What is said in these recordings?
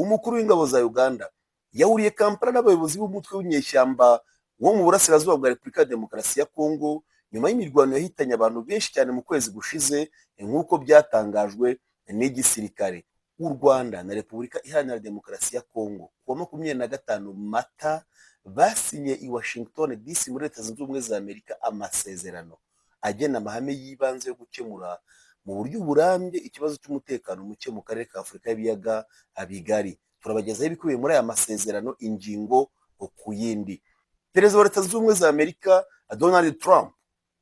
umukuru w'ingabo za Uganda yahuriye Kampala n'abayobozi b'umutwe w'inyeshyamba wo mu burasirazuba bwa Repubulika ya Demokarasi ya Kongo nyuma y'imirwano yahitanye abantu benshi cyane mu kwezi gushize nk'uko byatangajwe n'igisirikare. U Rwanda na Repubulika Iharanira Demokarasi ya Kongo kuwa 25 Mata basinye i Washington DC muri Leta Zunze Ubumwe za Amerika amasezerano agena amahame y'ibanze yo gukemura mu buryo burambye ikibazo cy'umutekano muke mu karere ka Afurika y'ibiyaga bigari. Turabagezaho ibikubiye muri aya masezerano ingingo ku yindi. Perezida wa Leta Zunze Ubumwe za Amerika Donald Trump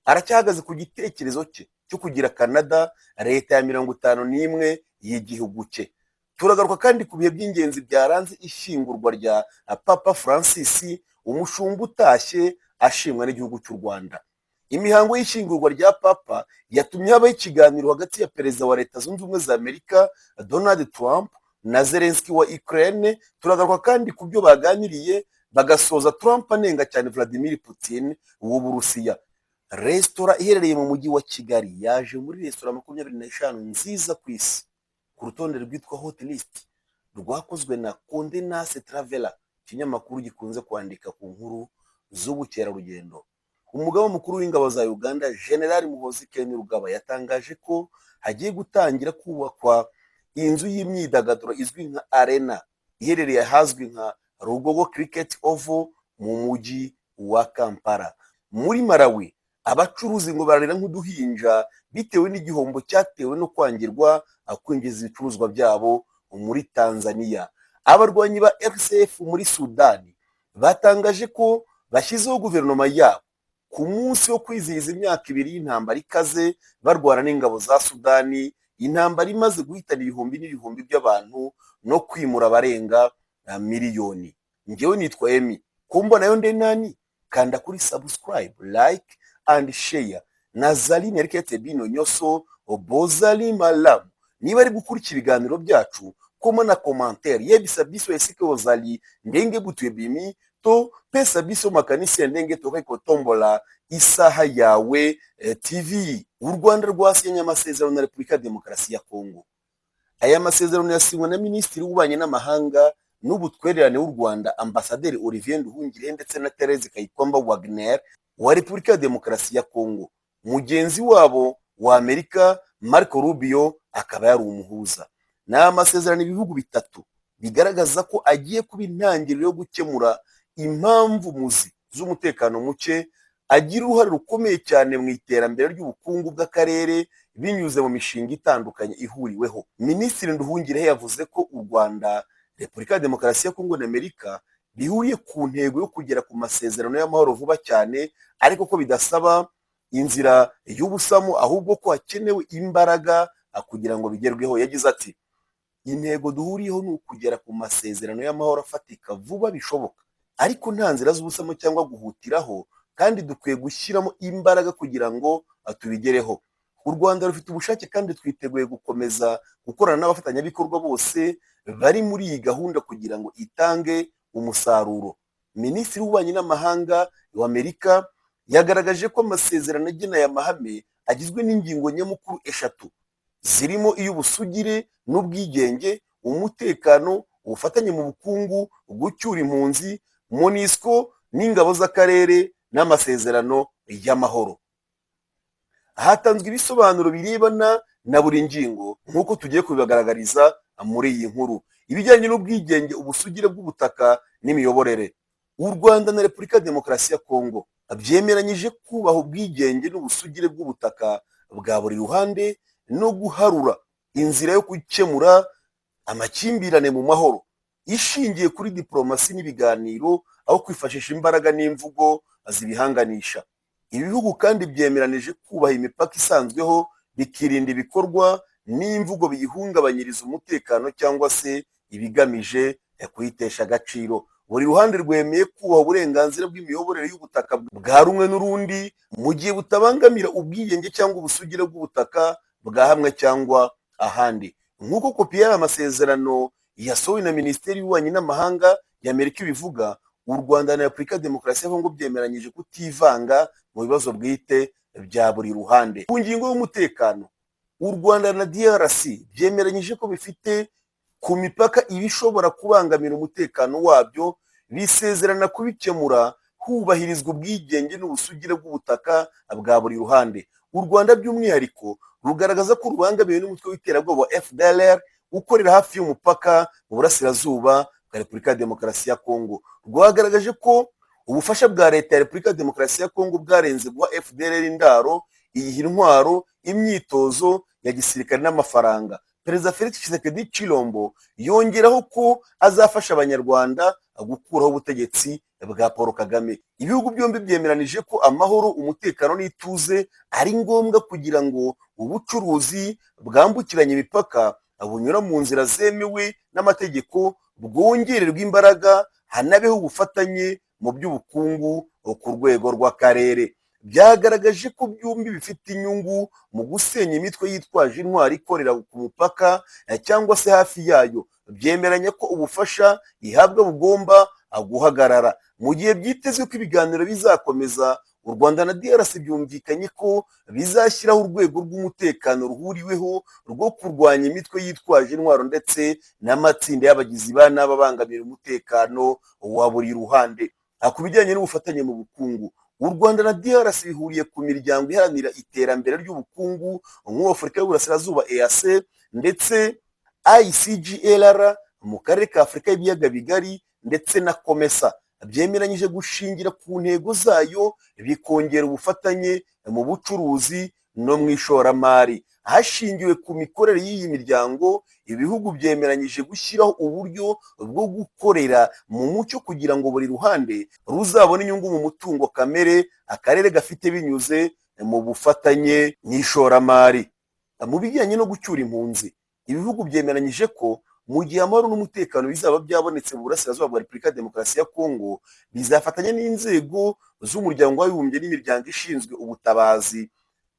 aracyahagaze ku gitekerezo cye cyo kugira Canada leta ya 51 y'igihugu cye. Turagaruka kandi ku bihe by'ingenzi byaranze ishingurwa rya Papa Francis, umushumba utashye ashimwa n'igihugu cy'u Rwanda. Imihango y'ishingurwa rya Papa yatumye habaho ikiganiro hagati ya perezida wa Leta Zunze Ubumwe za Amerika Donald Trump na Zelensky wa Ukraine. Turagaruka kandi ku byo baganiriye bagasoza Trump anenga cyane Vladimir Putin w'Uburusiya. Resitora iherereye mu mujyi wa Kigali yaje muri resitora 25 nziza ku isi ku rutonde rwitwa Hot List rwakozwe na Condé Nast Traveler, ikinyamakuru gikunze kwandika ku nkuru z'ubukerarugendo. Umugaba mukuru w'ingabo za Uganda General Muhoozi Kainerugaba yatangaje ko hagiye gutangira kubakwa inzu y'imyidagaduro izwi nka Arena iherereye ahazwi nka Rugogo Cricket Oval mu mujyi wa Kampala. Muri Malawi abacuruzi ngo bararira nk'uduhinja bitewe n'igihombo cyatewe no kwangirwa kwinjiza ibicuruzwa byabo muri Tanzania. Abarwanyi ba RSF muri Sudani batangaje ko bashyizeho guverinoma yabo ku munsi wo kwizihiza imyaka 2 y'intambara ikaze barwana n'ingabo za Sudani, intambara imaze guhitana ibihumbi n'ibihumbi by'abantu no kwimura abarenga miliyoni. Ngewe nitwa Emi, kumba nayo ndenani kanda kuri subscribe, like and share. Nazali nerekete bino nyoso obozali malamu. Niba ari gukurikira ibiganiro byacu koma na commentaire yebisa biso esike ozali ndenge butuye bimi to pesa biso makanisi ndenge toka ikotombola isaha yawe TV. U Rwanda rwasinye amasezerano na Repubulika ya Demokarasi ya Kongo. Aya masezerano yasinywe na Minisitiri w'Ububanyi n'Amahanga n'Ubutwererane w'u Rwanda Ambasaderi Olivier Nduhungirehe ndetse na Therese Kayikwamba Wagner wa Repubulika ya Demokarasi ya Kongo. Mugenzi wabo wa Amerika Marco Rubio akaba yari umuhuza. Na amasezerano ibihugu bitatu bigaragaza ko agiye kuba intangiriro yo gukemura impamvu muzi z'umutekano muke, agira uruhare rukomeye cyane mu iterambere ry'ubukungu bw'akarere binyuze mu mishinga itandukanye ihuriweho. Minisitiri Nduhungirehe yavuze ko u Rwanda, Repubulika ya Demokarasi ya Kongo na Amerika bihuriye ku ntego yo kugera ku masezerano y'amahoro vuba cyane, ariko ko bidasaba inzira y'ubusamo ahubwo ko hakenewe imbaraga kugira ngo bigerweho. Yagize ati intego duhuriyeho ni ukugera ku masezerano y'amahoro afatika vuba bishoboka, ariko nta nzira z'ubusamo cyangwa guhutiraho, kandi dukwiye gushyiramo imbaraga kugira ngo tubigereho. U Rwanda rufite ubushake kandi twiteguye gukomeza gukorana n'abafatanyabikorwa bose bari muri iyi gahunda kugira ngo itange umusaruro. Minisitiri w'Ububanyi n'Amahanga wa Amerika yagaragaje ko amasezerano agena aya mahame agizwe n'ingingo nyamukuru 3 zirimo iy'ubusugire n'ubwigenge, umutekano, ubufatanye mu bukungu, gucyura impunzi, MONUSCO n'ingabo z'akarere n'amasezerano y'amahoro. Hatanzwe ibisobanuro birebana na buri ngingo nk'uko tugiye kubibagaragariza muri iyi nkuru. Ibijyanye n'ubwigenge, ubusugire bw'ubutaka n'imiyoborere, u Rwanda na Repubulika ya Demokarasi ya Kongo byemeranyije kubaha ubwigenge n'ubusugire bw'ubutaka bwa buri ruhande no guharura inzira yo gukemura amakimbirane mu mahoro ishingiye kuri diplomasi n'ibiganiro aho kwifashisha imbaraga n'imvugo zibihanganisha. Ibihugu kandi byemeranije kubaha imipaka isanzweho bikirinda ibikorwa n'imvugo biyihungabanyiriza umutekano cyangwa se ibigamije kuyitesha agaciro. Buri ruhande rwemeye kubaha uburenganzira bw'imiyoborere y'ubutaka bwa rumwe n'urundi mu gihe butabangamira ubwigenge cyangwa ubusugire bw'ubutaka bwa hamwe cyangwa ahandi. Nk'uko kopi y'aya masezerano yasohowe na Minisiteri y'Ububanyi n'Amahanga ya Amerika ibivuga, u Rwanda na Repubulika ya Demokarasi ya Kongo byemeranyije kutivanga mu bibazo bwite bya buri ruhande. Ku ngingo y'umutekano, u Rwanda na DRC byemeranyije ko bifite ku mipaka ibishobora kubangamira umutekano wabyo, bisezerana kubikemura hubahirizwa ubwigenge n'ubusugire bw'ubutaka bwa buri ruhande. U Rwanda by'umwihariko rugaragaza ko rubangamiwe n'umutwe w'iterabwoba wa FDLR ukorera hafi y'umupaka mu burasirazuba bwa Repubulika ya Demokarasi ya Kongo. Rwagaragaje ko ubufasha bwa leta ya Repubulika ya Demokarasi ya Kongo bwarenze guha FDLR indaro, iyiha intwaro, imyitozo ya gisirikare n'amafaranga. Perezida Felix Tshisekedi Tshilombo yongeraho ko azafasha abanyarwanda gukuraho ubutegetsi bwa Paul Kagame. Ibihugu byombi byemeranije ko amahoro, umutekano n'ituze ari ngombwa kugira ngo ubucuruzi bwambukiranya imipaka bunyura mu nzira zemewe n'amategeko bwongererwa imbaraga, hanabeho ubufatanye mu by'ubukungu ku rwego rw'akarere. Byagaragaje ko byombi bifite inyungu mu gusenya imitwe yitwaje intwari ikorera ku mupaka cyangwa se hafi yayo. Byemeranya ko ubufasha ihabwa bugomba guhagarara. Mu gihe byitezwe ko ibiganiro bizakomeza, u Rwanda na DRC byumvikanye ko bizashyiraho urwego rw'umutekano ruhuriweho rwo kurwanya imitwe yitwaje intwaro ndetse n'amatsinda y'abagizi ba nabi abangamira umutekano wa buri ruhande. Ku bijyanye n'ubufatanye mu bukungu, u Rwanda na DRC bihuriye ku miryango iharanira iterambere ry'ubukungu nk'Afurika y'Uburasirazuba EAC ndetse ICGLR mu karere ka Afurika y'ibiyaga bigari ndetse na COMESA. Byemeranyije gushingira ku ntego zayo, bikongera ubufatanye mu bucuruzi no mu ishoramari. Hashingiwe ku mikorere y'iyi miryango, ibihugu byemeranyije gushyiraho uburyo bwo gukorera mu mucyo kugira ngo buri ruhande ruzabone inyungu mu mutungo kamere akarere gafite binyuze mu bufatanye n'ishoramari. Mu bijyanye no gucyura impunzi, ibihugu byemeranyije ko mu gihe amahoro n'umutekano bizaba byabonetse mu burasirazuba bwa Repubulika ya Demokarasi ya Kongo, bizafatanya n'inzego z'umuryango w'abibumbye n'imiryango ishinzwe ubutabazi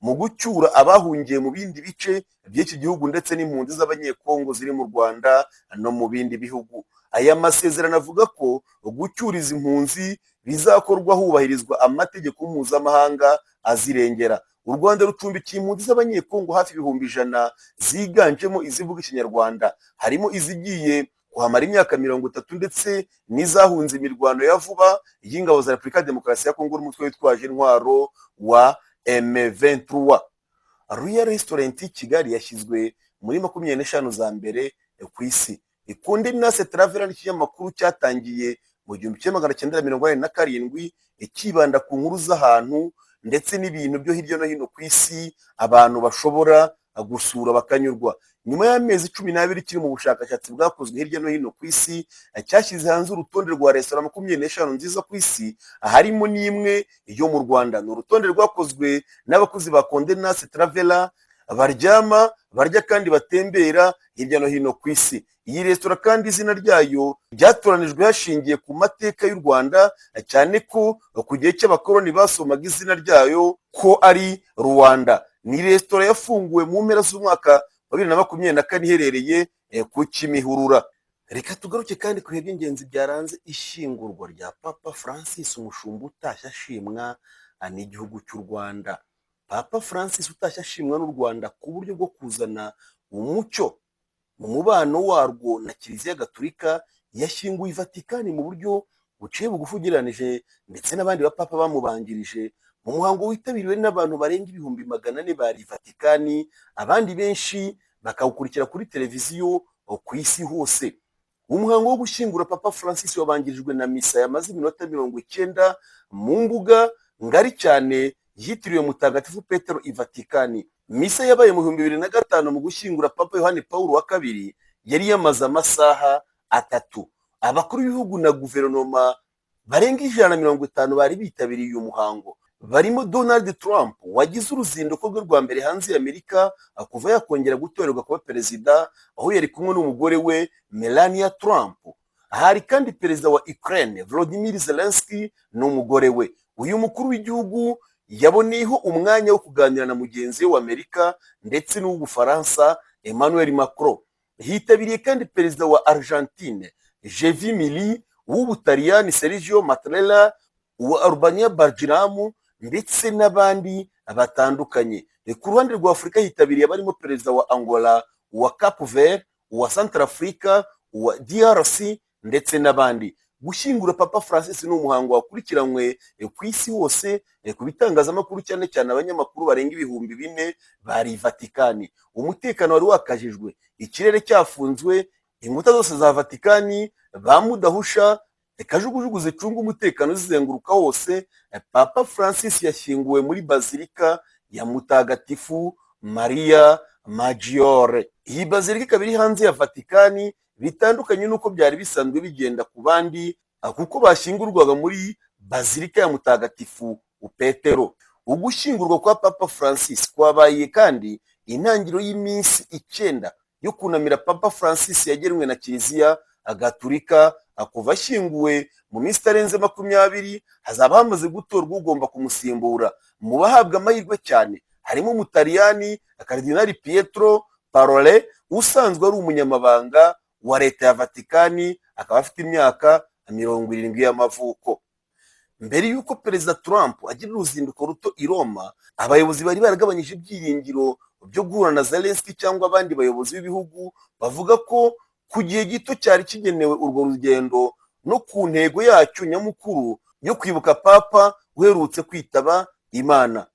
mu gucyura abahungiye mu bindi bice by'iki gihugu ndetse n'impunzi z'abanyekongo ziri mu Rwanda no mu bindi bihugu. Aya masezerano avuga ko gucyura izi mpunzi bizakorwa hubahirizwa amategeko mpuzamahanga azirengera. U Rwanda rucumbikiye impunzi z'abanyekongo hafi ibihumbi 100 ziganjemo izivuga Ikinyarwanda, harimo izigiye kuhamara imyaka 30 ndetse n'izahunze imirwano ya vuba y'ingabo za Repubulika ya Demokarasi ya Kongo n'umutwe witwaje intwaro wa M23. Royal Restaurant Kigali yashyizwe muri 25 za mbere ku isi. Condé Nast Traveler n'ikinyamakuru cyatangiye mu 1987 ikibanda ku nkuru z'ahantu ndetse n'ibintu byo hirya no hino ku isi abantu bashobora gusura bakanyurwa. Nyuma y'amezi 12 kiri mu bushakashatsi bwakozwe hirya no hino ku isi, cyashyize hanze urutonde rwa restaurant 25 nziza ku isi, harimo n'imwe yo mu Rwanda. Ni urutonde rwakozwe n'abakozi ba Condé Nast Traveler baryama, barya kandi batembera hirya no hino ku isi. Iyi restaurant kandi izina ryayo ryatoranijwe hashingiye ku mateka y'u Rwanda, cyane ko ku gihe cy'abakoloni basomaga izina ryayo ko ari Rwanda. Ni restaurant yafunguwe mu mpera z'umwaka wa 2024 iherereye ku Kimihurura. Reka tugaruke kandi ku by'ingenzi byaranze ishingurwa rya Papa Francis, umushumba utashye ashimwa n'igihugu cy'u Rwanda. Papa Francis utashye ashimwa n'u Rwanda ku buryo bwo kuzana umucyo mu mubano warwo na Kiliziya Gatolika, yashyinguye Vatikani mu buryo buciye bugufi ugereranije ndetse n'abandi bapapa bamubanjirije, mu muhango witabiriwe n'abantu barenga 400 bari Vatikani, abandi benshi bakawukurikira kuri televiziyo ku isi hose. Umuhango wo gushyingura Papa Francis wabangirijwe na misa yamaze iminota 90 mu mbuga ngari cyane yitiriwe Mutagatifu Petero i Vatikani. Misa yabaye mu 2005 mu gushyingura Papa Yohani Paulo wa kabiri yari yamaze amasaha 3. Abakuru b'ibihugu na guverinoma barenga 150 bari bitabiriye uyu muhango, barimo Donald Trump wagize uruzinduko rwe rwa mbere hanze y'Amerika kuva yakongera gutorerwa kuba perezida, aho yari kumwe n'umugore we Melania Trump. Hari kandi perezida wa Ukraine Volodymyr Zelensky n'umugore we. Uyu mukuru w'igihugu yaboneyeho umwanya wo kuganira na mugenzi we w'Amerika ndetse n'uw'Ubufaransa Emmanuel Macron. Hitabiriye kandi perezida wa Argentine Javier Milei, uw'Ubutaliyani Sergio Mattarella, uwa Albania Bargiram ndetse n'abandi batandukanye. Ku ruhande rwa Afurika hitabiriye barimo perezida wa Angola, uwa Cape Verde, uwa Centrafrica, uwa DRC ndetse n'abandi. Gushyingura Papa Francis ni umuhango wakurikiranywe ku isi hose, ku bitangazamakuru cyane cyane abanyamakuru barenga 4,000 bari Vatikani. Umutekano wari wakajijwe, ikirere cyafunzwe, inkuta zose za Vatikani bamudahusha, kajugujugu zicunga umutekano zizenguruka hose. Papa Francis yashyinguwe muri Bazilika ya Mutagatifu Maria Maggiore. Iyi bazilika ikaba iri hanze ya Vatikani, bitandukanye nuko byari bisanzwe bigenda ku bandi, kuko bashyingurwaga muri Bazilika ya Mutagatifu Petero. Ugushyingurwa kwa Papa Francis kwabaye kandi intangiriro y'iminsi 9 yo kunamira Papa Francis yagenwe na Kiliziya Gatulika. Kuva ashyinguwe mu minsi itarenze 20 hazaba hamaze gutorwa ugomba kumusimbura. Mu bahabwa amahirwe cyane harimo Umutaliyani Kardinali Pietro Parolin usanzwe ari umunyamabanga wa leta ya Vatikani, akaba afite imyaka 70 y'amavuko. Mbere y'uko Perezida Trump agira uruzinduko ruto i Roma, abayobozi bari baragabanyije ibyiringiro byo guhura na Zelensky cyangwa abandi bayobozi b'ibihugu, bavuga ko ku gihe gito cyari kigenewe urwo rugendo no ku ntego yacyo nyamukuru yo kwibuka Papa uherutse kwitaba Imana.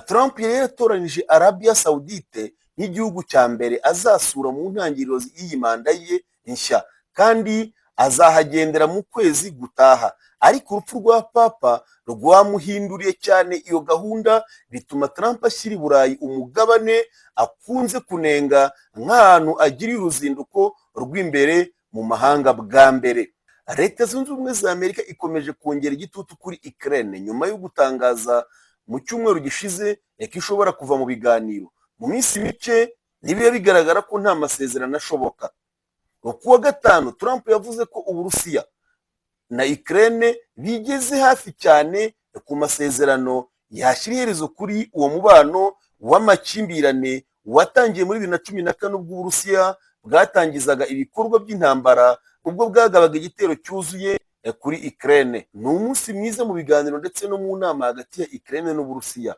Trump yari yatoranije Arabia Saudite nk'igihugu cya mbere azasura mu ntangiriro y'iyi manda ye nshya, kandi azahagendera mu kwezi gutaha. Ariko urupfu rwa Papa rwamuhinduriye cyane iyo gahunda, bituma Trump ashyira i Burayi umugabane akunze kunenga nk'ahantu agiriye uruzinduko rw'imbere mu mahanga bwa mbere. Leta Zunze Ubumwe za Amerika ikomeje kongera igitutu kuri Ukraine nyuma yo gutangaza mu cyumweru gishize ko ishobora kuva mu biganiro mu minsi mike nibiye bigaragara ko nta masezerano ashoboka. Ku wa gatanu Trump yavuze ko Uburusiya na Ukraine bigeze hafi cyane ku masezerano yashyira iherezo kuri uwo mubano w'amakimbirane watangiye muri 2014 ubwo Uburusiya bwatangizaga ibikorwa by'intambara ubwo bwagabaga igitero cyuzuye kuri Ukraine. Ni umunsi mwiza mu biganiro ndetse no mu nama hagati ya Ukraine n'Uburusiya.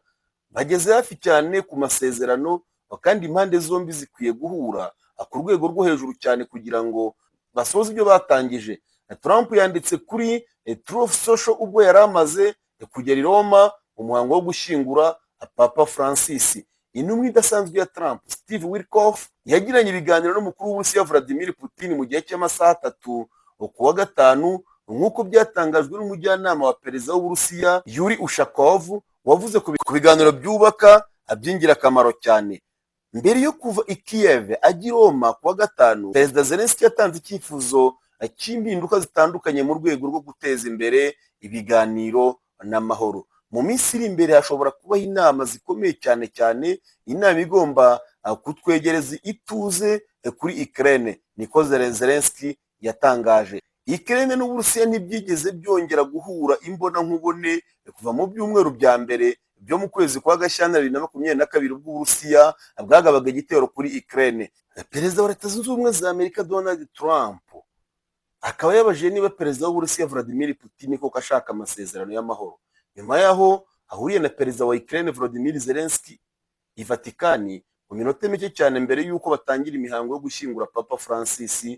Bageze hafi cyane ku masezerano, kandi impande zombi zikwiye guhura ku rwego rwo hejuru cyane kugira ngo basoze ibyo batangije. Trump yanditse kuri Truth Social ubwo yari amaze kugera i Roma umuhango wo gushyingura Papa Francis. Intumwa idasanzwe ya Trump, Steve Witkoff, yagiranye ibiganiro n'umukuru w'Uburusiya Vladimir Putin mu gihe cy'amasaha 3 ku wa gatanu, nk'uko byatangajwe n'umujyanama wa perezida w'Uburusiya Yuri Ushakov, wavuze ku biganiro byubaka by'ingirakamaro cyane. Mbere yo kuva i Kiev ajya i Roma ku wa gatanu, Perezida Zelensky yatanze icyifuzo cy'impinduka zitandukanye mu rwego rwo guteza imbere ibiganiro n'amahoro. Mu minsi iri imbere hashobora kubaho inama zikomeye cyane cyane, inama igomba kutwegereza ituze kuri Ukraine, niko Zelensky yatangaje. Ukraine n'Uburusiya ntibyigeze byongera guhura imbona nkubone kuva mu byumweru bya mbere byo mu kwezi kwa Gashyantare 2022 ubwo Uburusiya bwagabaga igitero kuri Ukraine. Perezida wa Leta Zunze Ubumwe za Amerika Donald Trump akaba yabajije niba perezida w'Uburusiya Vladimir Putin koko ashaka amasezerano y'amahoro, nyuma yaho ahuriye na perezida wa Ukraine Volodymyr Zelensky i Vatikani mu minota mike cyane mbere y'uko batangira imihango yo gushyingura Papa Francis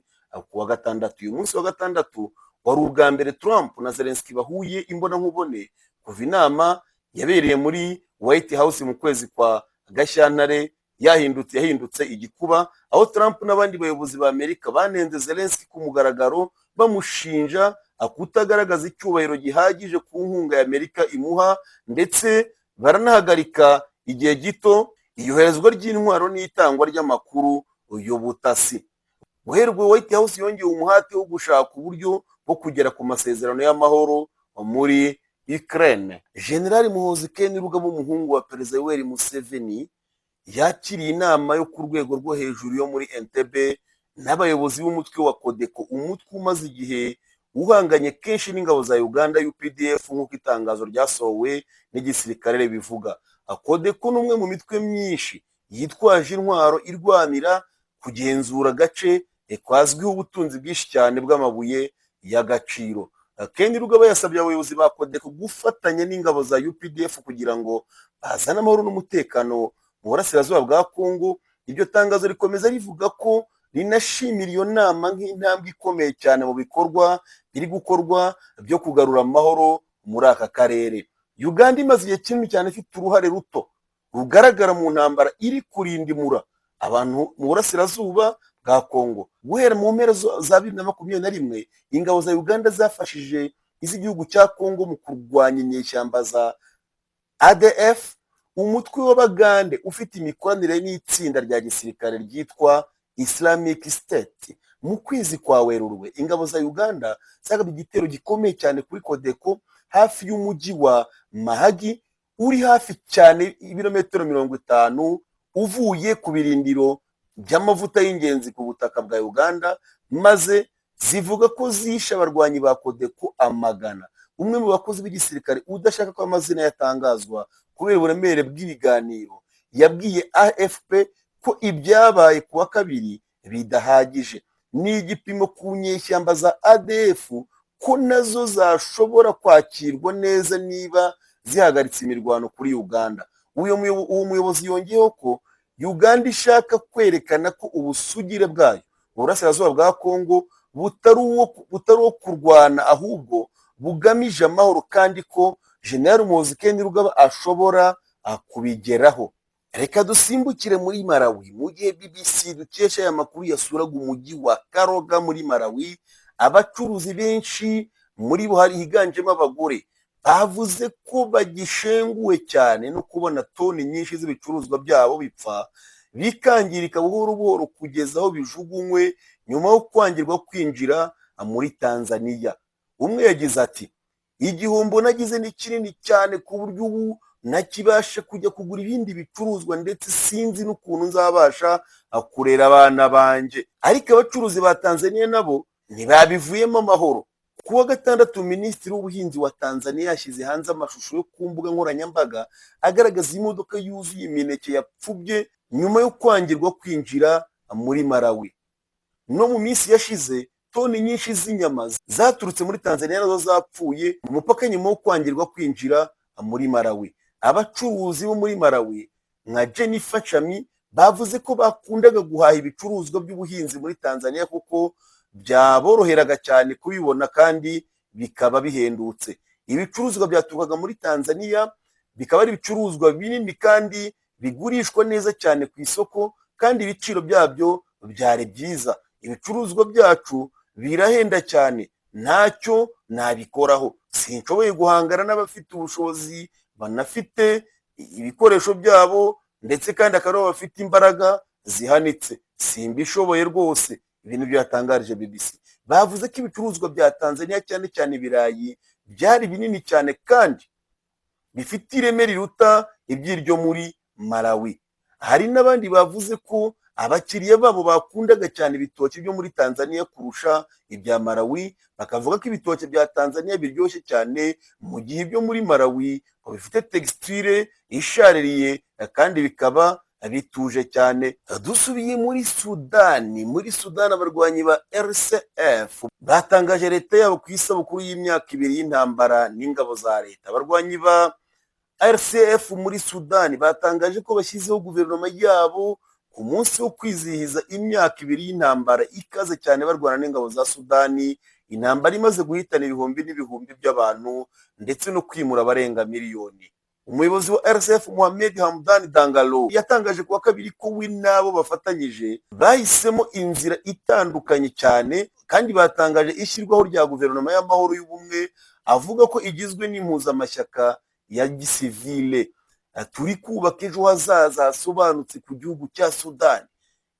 ku wa gatandatu. Uyu munsi wa gatandatu wari ubwa mbere Trump na Zelensky bahuye imbona nkubone kuva inama yabereye muri White House mu kwezi kwa Gashyantare yahindutse igikuba, aho Trump n'abandi bayobozi ba Amerika banenze Zelensky ku mugaragaro bamushinja kutagaragaza icyubahiro gihagije ku nkunga ya Amerika imuha, ndetse baranahagarika igihe gito iyoherezwa ry'intwaro n'itangwa ry'amakuru y'ubutasi. Guherwa White House yongeye umuhate wo gushaka uburyo bwo kugera ku masezerano y'amahoro muri Ukraine. General Muhoozi Kainerugaba, umuhungu wa Perezida Yoweri Museveni, yakiriye inama yo ku rwego rwo hejuru yo muri Entebbe n'abayobozi b'umutwe wa Codeco, umutwe umaze igihe uhanganye kenshi n'ingabo za Uganda UPDF nk'uko itangazo ryasohowe n'igisirikare bivuga. Codeco ni umwe mu mitwe myinshi yitwaje intwaro irwanira kugenzura agace kwazwiho ubutunzi bwinshi cyane bw'amabuye y'agaciro. Kainerugaba yasabye abayobozi ba Codeco gufatanya n'ingabo za UPDF kugira ngo bazane amahoro n'umutekano mu burasirazuba bwa Kongo, Iryo tangazo rikomeza rivuga ko rinashimira iyo nama nk'intambwe ikomeye cyane mu bikorwa biri gukorwa byo kugarura amahoro muri aka karere. Uganda imaze igihe kinini cyane ifite uruhare ruto rugaragara mu ntambara iri kurindimura abantu mu burasirazuba bwa Kongo. Guhera mu mpera za 2021 ingabo za Uganda zafashije iz'igihugu cya Kongo mu kurwanya inyeshyamba za ADF, umutwe w'Abagande ufite imikoranire n'itsinda rya gisirikare ryitwa Islamic State. Mu kwezi kwa Werurwe ingabo za Uganda zagabye igitero gikomeye cyane kuri Kodeko hafi y'umujyi wa Mahagi uri hafi cyane ibirometero 50 uvuye ku birindiro by'amavuta y'ingenzi ku butaka bwa Uganda, maze zivuga ko zishe abarwanyi ba Kodeko amagana. Umwe mu bakozi b'igisirikare udashaka ko amazina yatangazwa kubera uburemere bw'ibiganiro yabwiye AFP ko ibyabaye kuwa kabiri bidahagije. Ni igipimo ku nyeshyamba za ADF ko nazo zashobora kwakirwa neza niba zihagaritse imirwano kuri Uganda. Uwo muyobozi yongeyeho ko Uganda ishaka kwerekana ko ubusugire bwayo burasirazuba bwa Kongo butari uwo kurwana ahubwo bugamije amahoro, kandi ko General Muhoozi Kainerugaba ashobora kubigeraho. Reka dusimbukire muri Malawi. Mu gihe BBC dukesha aya makuru yasuraga umujyi wa Karoga muri Malawi, abacuruzi benshi muri bo hari higanjemo abagore bavuze ko bagishenguwe cyane no kubona toni nyinshi z'ibicuruzwa byabo bipfa bikangirika buhoro buhoro kugeza aho bijugunywe nyuma yo kwangirwa kwinjira muri Tanzania. Umwe yagize ati, igihombo nagize ni kinini cyane ku buryo ubu nakibasha kujya kugura ibindi bicuruzwa ndetse sinzi n'ukuntu nzabasha kurera abana banje. Ariko abacuruzi ba Tanzania nabo ntibabivuyemo amahoro. Kuwa gatandatu Minisitiri w'Ubuhinzi wa Tanzania yashyize hanze amashusho yo ku mbuga nkoranyambaga agaragaza imodoka yuzuye imineke yapfubye nyuma yo kwangirwa kwinjira muri Malawi. No mu minsi yashize toni nyinshi z'inyama zaturutse muri Tanzania nazo zapfuye mu mupaka nyuma yo kwangirwa kwinjira muri Malawi. Abacuruzi bo muri Malawi nka Jennifer Chami bavuze ko bakundaga guhaha ibicuruzwa by'ubuhinzi muri Tanzania kuko byaboroheraga cyane kubibona kandi bikaba bihendutse. Ibicuruzwa byaturukaga muri Tanzania bikaba ari ibicuruzwa binini kandi bigurishwa neza cyane ku isoko, kandi ibiciro byabyo byari byiza. Ibicuruzwa byacu birahenda cyane, ntacyo nabikoraho. Sinshoboye guhangana n'abafite ubushobozi banafite ibikoresho byabo ndetse kandi akaba bafite imbaraga zihanitse. Simbishoboye rwose. Ibintu byatangarije BBC. Bavuze ko ibicuruzwa bya Tanzania cyane cyane ibirayi byari binini cyane kandi bifite ireme riruta iby'iryo muri Malawi. Hari n'abandi bavuze ko abakiriya babo bakundaga cyane ibitoki byo muri Tanzania kurusha ibya Malawi, bakavuga ko ibitoki bya Tanzania biryoshye cyane mu gihe ibyo muri Malawi ko bifite texture ishaririye kandi bikaba bituje cyane. Dusubiye muri Sudani. Muri Sudani abarwanyi ba RSF batangaje leta yabo ku isabukuru y'imyaka 2 y'intambara n'ingabo za leta. Abarwanyi ba RSF muri Sudani batangaje ko bashyizeho guverinoma yabo ku munsi wo kwizihiza imyaka 2 y'intambara ikaze cyane barwana n'ingabo za Sudani, intambara imaze guhitana ibihumbi n'ibihumbi by'abantu ndetse no kwimura abarenga miliyoni. Umuyobozi wa RSF Mohamed Hamdan Dagalo yatangaje kuwa kabiri ko we nabo bafatanyije bahisemo inzira itandukanye cyane, kandi batangaje ishyirwaho rya guverinoma y'amahoro y'ubumwe, avuga ko igizwe n'impuzamashyaka ya gisivile. Turi kubaka ejo hazaza hasobanutse ku gihugu cya Sudani.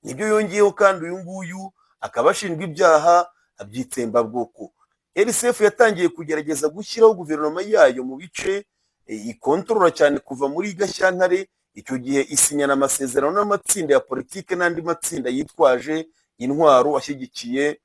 Nibyo yongeyeho, kandi uyu nguyu akaba ashinjwa ibyaha by'itsembabwoko. RSF yatangiye kugerageza gushyiraho guverinoma yayo mu bice ikontorora cyane kuva muri Gashyantare. Icyo gihe isinyana amasezerano n'amatsinda ya politike n'andi matsinda yitwaje intwaro ashyigikiye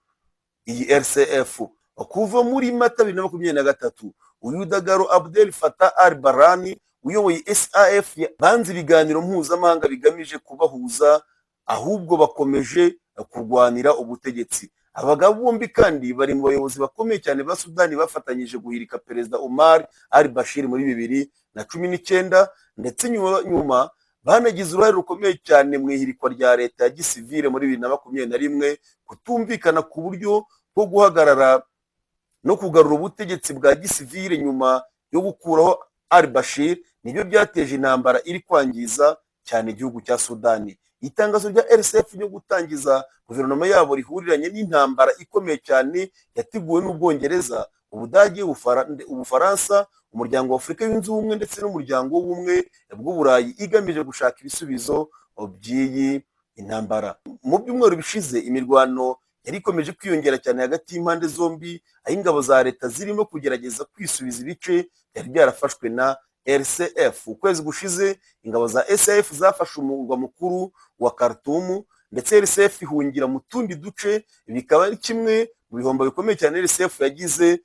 iyi RSF. Kuva muri Mata 2023 uyu Dagalo Abdel Fattah al-Burhan uyoboye SAF banze ibiganiro mpuzamahanga bigamije kubahuza, ahubwo bakomeje kurwanira ubutegetsi. Abagabo bombi kandi bari mu bayobozi bakomeye cyane ba Sudani bafatanyije guhirika Perezida Omar al-Bashir muri 2019, ndetse nyuma banagize uruhare rukomeye cyane mu ihirikwa rya leta ya gisivile muri 2021, kutumvikana ku buryo bwo guhagarara no kugarura ubutegetsi bwa gisivile nyuma yo gukuraho al-Bashir nibyo byateje intambara iri kwangiza cyane igihugu cya Sudani. Itangazo rya RSF ryo gutangiza guverinoma yabo rihuriranye n'intambara ikomeye cyane yateguwe n'Ubwongereza, Ubudage, Ubufaransa, Umuryango wa Afurika yunze ubumwe ndetse n'Umuryango w'Ubumwe bw'Uburayi, igamije gushaka ibisubizo by'iyi intambara. Mu byumweru bishize imirwano yari ikomeje kwiyongera cyane hagati y'impande zombi, aho ingabo za leta zirimo kugerageza kwisubiza ibice byari byarafashwe na RSF. Ukwezi gushize ingabo za SAF zafashe umurwa mukuru wa Khartoum, ndetse RSF ihungira mu tundi duce. Bikaba ari kimwe mu bihombo bikomeye cyane RSF yagize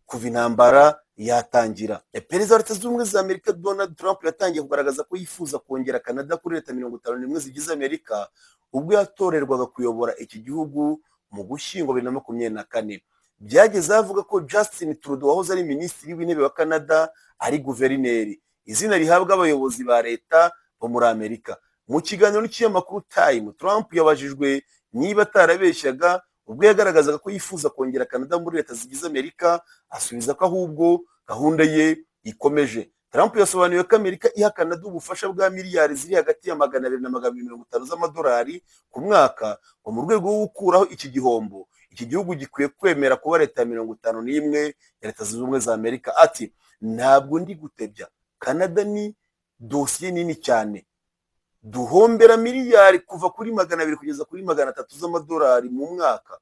kuva intambara yatangira. Perezida wa Leta Zunze Ubumwe za Amerika Donald Trump yatangiye kugaragaza ko yifuza kongera Canada kuri leta 51 zigize Amerika ubwo yatorerwaga kuyobora iki gihugu mu Gushyingo 2024. Byageze avuga ko Justin Trudeau wahoze ari minisitiri w'intebe wa Canada ari guverineri, izina rihabwa abayobozi ba leta bo muri Amerika. Mu kiganiro n'ikinyamakuru Time, Trump yabajijwe niba atarabeshyaga ubwo yagaragazaga ko yifuza kongera Canada muri leta zigize Amerika, asubiza ko ahubwo gahunda ye ikomeje. Trump yasobanuye ko Amerika iha Canada ubufasha bwa miliyari ziri hagati ya 200 na 250 z'amadolari ku mwaka mu rwego rwo gukuraho iki gihombo. Iki gihugu gikwiye kwemera kuba leta ya 51 ya Leta Zunze Ubumwe za Amerika. Ati, ntabwo ndi gutebya, Canada ni dosiye nini cyane, duhombera miliyari kuva kuri 200 kugeza kuri 300 z'amadolari mu mwaka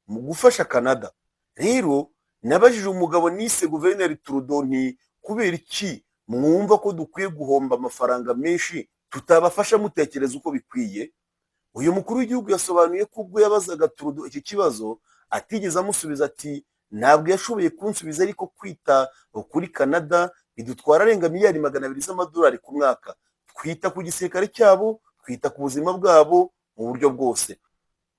mu gufasha Canada. Rero nabajije umugabo nise Guverineri Trudeau nti kubera iki mwumva ko dukwiye guhomba amafaranga menshi tutabafasha mutekereza uko bikwiye? Uyu mukuru w'igihugu yasobanuye ko ubwo yabazaga Trudeau iki kibazo atigeze amusubiza. Ati, ntabwo yashoboye kunsubiza, ariko kwita kuri Canada bidutwara arenga miliyari 200 z'amadolari ku mwaka. Twita ku gisirikare cyabo, twita ku buzima bwabo mu buryo bwose.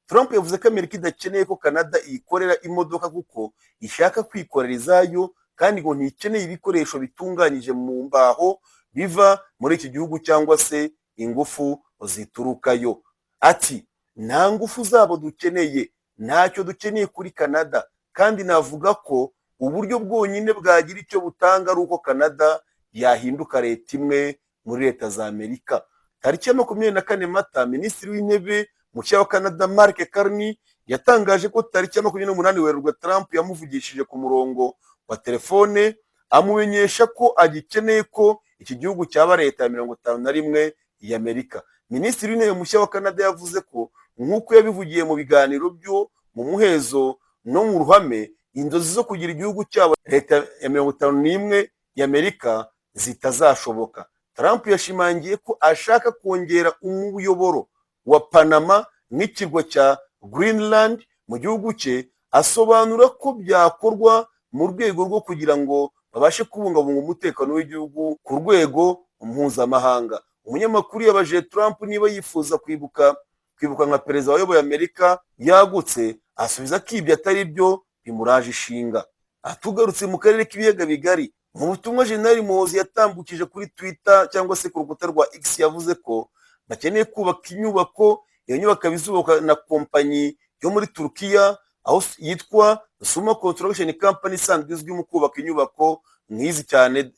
Trump yavuze ko Amerika idakeneye ko Canada iyikorera imodoka kuko ishaka kwikorera izayo, kandi ngo ntikeneye ibikoresho bitunganyije mu mbaho biva muri iki gihugu cyangwa se ingufu ziturukayo. Ati, nta ngufu zabo dukeneye, ntacyo dukeneye kuri Canada, kandi navuga ko uburyo bwonyine bwagira icyo butanga ari uko Canada yahinduka leta imwe muri leta za Amerika. Tariki ya 24 Mata, Minisitiri w'Intebe mushya wa Canada Mark Carney yatangaje ko tariki ya 28 Werurwe Trump yamuvugishije ku murongo wa telefone amumenyesha ko agikeneye ko iki gihugu cyaba leta ya 51 ya Amerika. Minisitiri w'Intebe mushya wa Canada yavuze ko nk'uko yabivugiye mu biganiro byo mu muhezo no mu ruhame, inzozi zo kugira igihugu cyabo leta ya 51 ya Amerika zitazashoboka. Trump yashimangiye ko ashaka kongera umuyoboro wa Panama n'ikirwa cya Greenland mu gihugu cye, asobanura ko byakorwa mu rwego rwo kugira ngo babashe kubungabunga umutekano w'igihugu ku rwego mpuzamahanga. Umunyamakuru yabajije Trump niba yifuza kwibuka nka perezida wayoboye Amerika yagutse, asubiza ko ibyo atari byo bimuraje ishinga. Atugarutse mu karere k'ibiyaga bigari, mu butumwa Jenerali Muhoozi yatambukije kuri Twitter cyangwa se ku rukuta rwa X, yavuze ko bakeneye kubaka inyubako. Iyo nyubako bizubakwa na kompanyi yo muri Turukiya aho yitwa Suma Construction Company, isanzwe izwi mu kubaka inyubako nk'izi cyane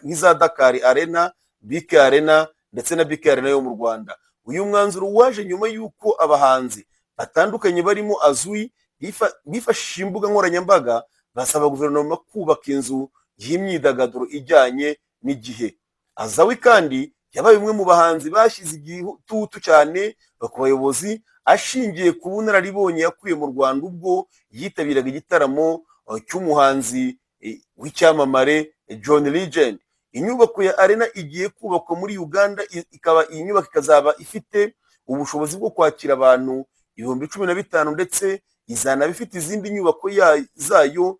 nk'iza Dakar Arena, BK Arena ndetse na BK Arena yo mu Rwanda. Uyu mwanzuro waje nyuma y'uko abahanzi batandukanye barimo Azwi bifashishije imbuga nkoranyambaga basaba guverinoma kubaka inzu y'imyidagaduro ijyanye n'igihe. Azawi kandi yabaye umwe mu bahanzi bashyize igitutu cyane ku bayobozi ashingiye ku bunararibonye yakuye mu Rwanda ubwo yitabiraga igitaramo cy'umuhanzi w'icyamamare John Legend. Inyubako ya Arena igiye kubakwa muri Uganda, iyi nyubako ikazaba ifite ubushobozi bwo kwakira abantu 15,000 ndetse izanaba ifite izindi nyubako zayo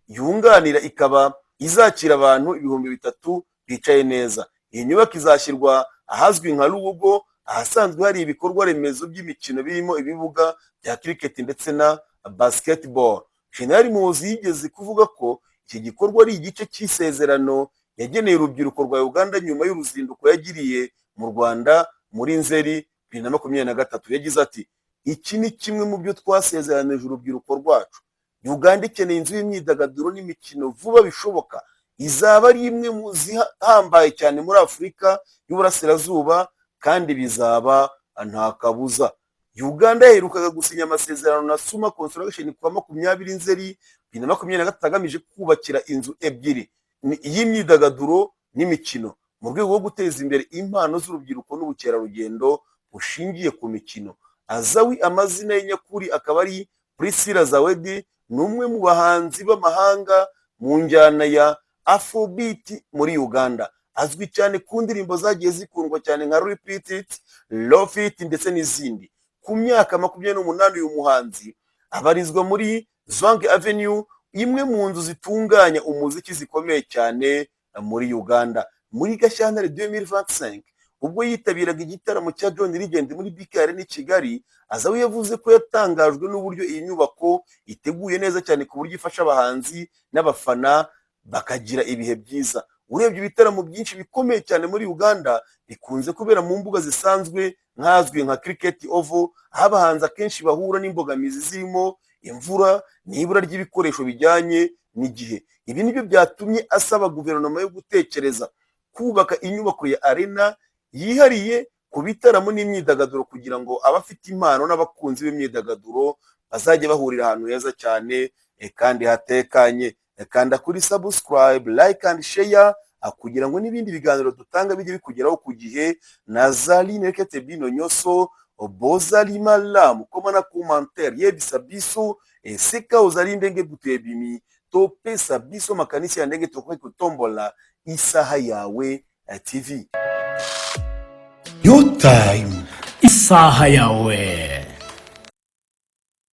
yunganira, ikaba izakira abantu 3,000 bicaye neza. Iyi nyubako izashyirwa ahazwi nka Rubugo, ahasanzwe hari ibikorwa remezo by'imikino birimo ibibuga bya cricket ndetse na basketball. Jenerali Muhoozi yigeze kuvuga ko iki gikorwa ari igice cy'isezerano yageneye urubyiruko rwa Uganda nyuma y'uruzinduko yagiriye mu Rwanda muri Nzeri 2023. Yagize ati iki ni kimwe mu byo twasezeranije urubyiruko rwacu. Uganda ikeneye inzu y'imyidagaduro n'imikino vuba bishoboka, izaba ari imwe mu zihambaye cyane muri Afurika y'Uburasirazuba kandi bizaba nta kabuza. Uganda yaherukaga gusinya amasezerano na Suma Construction kwa 20 Nzeri 2023 agamije kubakira inzu ebyiri y'imyidagaduro n'imikino mu rwego rwo guteza imbere impano z'urubyiruko n'ubukerarugendo bushingiye ku mikino. Azawi amazina y'inyakuri akaba ari Priscilla Zawedi, n'umwe mu bahanzi b'amahanga mu njyana ya Afrobeat muri Uganda. Azwi cyane ku ndirimbo zagiye zikundwa cyane nka Repeat It, Love It ndetse n'izindi. Ku myaka 28 uyu muhanzi abarizwa muri Zwang Avenue, imwe mu nzu zitunganya umuziki zikomeye cyane muri Uganda. Muri Gashyantare 2025 ubwo yitabiraga igitaramo cya John Legend muri BK Arena i Kigali, Azawi yavuze ko yatangajwe n'uburyo iyi nyubako iteguye neza cyane ku buryo ifasha abahanzi n'abafana bakagira ibihe byiza. Urebye ibitaramo byinshi bikomeye cyane muri Uganda bikunze kubera mu mbuga zisanzwe nkazwi nka Cricket Oval, aho abahanzi akenshi bahura n'imbogamizi zirimo imvura n'ibura ry'ibikoresho bijyanye n'igihe. Ibi nibyo byatumye asaba guverinoma yo gutekereza kubaka inyubako ya arena yihariye ku bitaramo n'imyidagaduro kugira ngo abafite impano n'abakunzi b'imyidagaduro bazajye bahurira ahantu heza cyane kandi hatekanye. Kanda kuri subscribe, like and share kugira ngo n'ibindi biganiro dutanga bijye bikugeraho ku gihe. Nazali nekete bino nyoso bozali malamu komana commentaire yebisa biso seka ozali ndenge butebimi topesa biso makanisi ya ndenge tokwe kutombola isaha yawe TV. Your time. Isaha yawe.